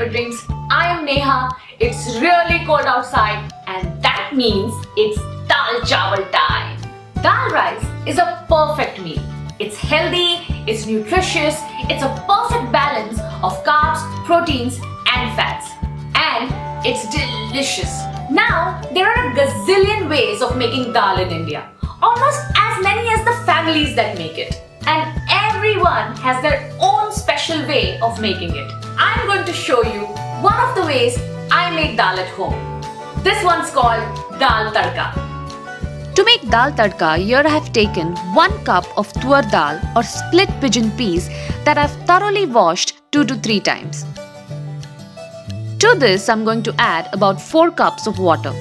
fever dreams. I am Neha. It's really cold outside and that means it's dal chawal time. Dal rice is a perfect meal. It's healthy, it's nutritious, it's a perfect balance of carbs, proteins and fats. And it's delicious. Now, there are a gazillion ways of making dal in India. Almost as many as the families that make it. And everyone has their own special way of making it. I'm going to show you one of the ways I make dal at home. This one's called Dal Tadka. To make Dal Tadka, here I have taken 1 cup of Toor dal or split pigeon peas that I've thoroughly washed 2 to 3 times. To this, I'm going to add about 4 cups of water.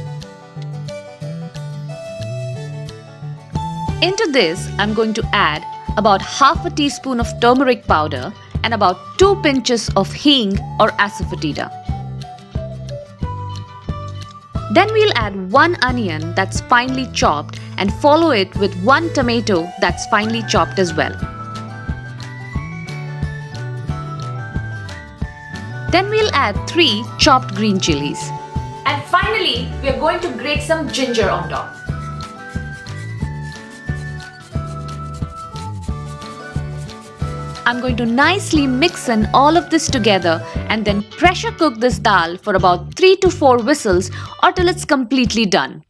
Into this, I'm going to add about half a teaspoon of turmeric powder and about 2 pinches of Hing or Asafoetida. Then we'll add 1 onion that's finely chopped and follow it with 1 tomato that's finely chopped as well. Then we'll add 3 chopped green chillies. And finally, we are going to grate some ginger on top. I'm going to nicely mix in all of this together and then pressure cook this dal for about 3 to 4 whistles or till it's completely done.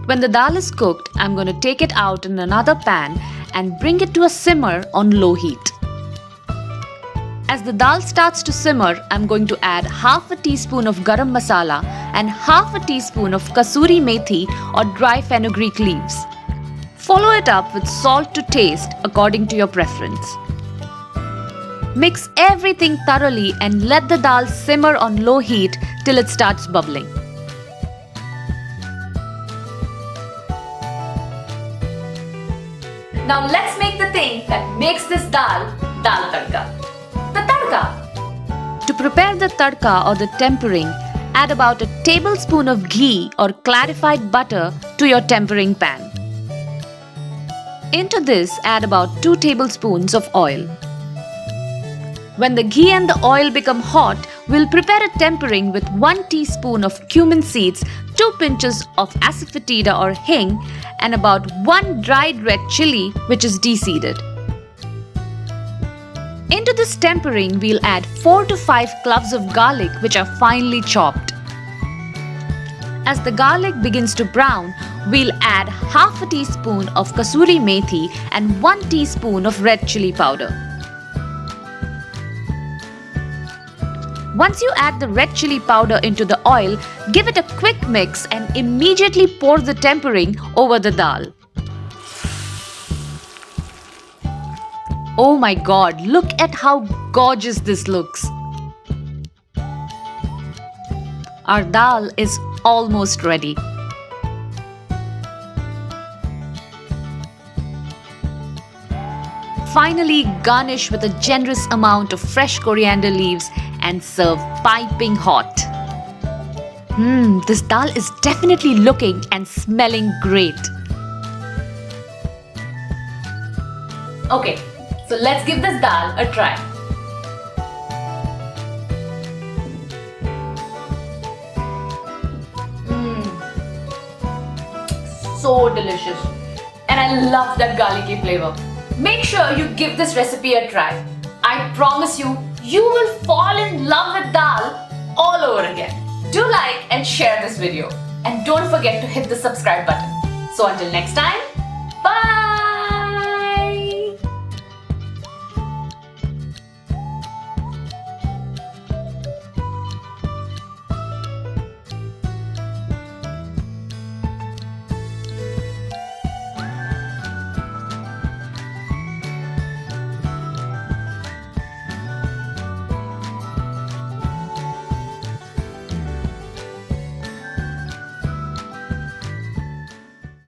When the dal is cooked, I'm going to take it out in another pan and bring it to a simmer on low heat. As the dal starts to simmer, I'm going to add half a teaspoon of Garam Masala and half a teaspoon of Kasuri Methi or dry fenugreek leaves. Follow it up with salt to taste according to your preference. Mix everything thoroughly and let the dal simmer on low heat till it starts bubbling. Now let's make the thing that makes this dal tadka. The tadka. To prepare the tadka or the tempering, add about a tablespoon of ghee or clarified butter to your tempering pan. Into this, add about 2 tablespoons of oil. When the ghee and the oil become hot, we'll prepare a tempering with 1 teaspoon of cumin seeds, 2 pinches of Asafoetida or Hing, and about 1 dried red chilli which is de-seeded. Into this tempering, we'll add 4 to 5 cloves of garlic which are finely chopped. As the garlic begins to brown, we'll add half a teaspoon of Kasuri Methi and 1 teaspoon of red chilli powder. Once you add the red chilli powder into the oil, give it a quick mix and immediately pour the tempering over the dal. Oh my god, look at how gorgeous this looks. Our dal is almost ready. Finally, garnish with a generous amount of fresh coriander leaves and serve piping hot. This dal is definitely looking and smelling great. Okay, so let's give this dal a try. So delicious. And I love that garlicky flavor. Make sure you give this recipe a try. I promise you, you will fall in love with dal all over again. Do like and share this video. And don't forget to hit the subscribe button. So until next time, bye!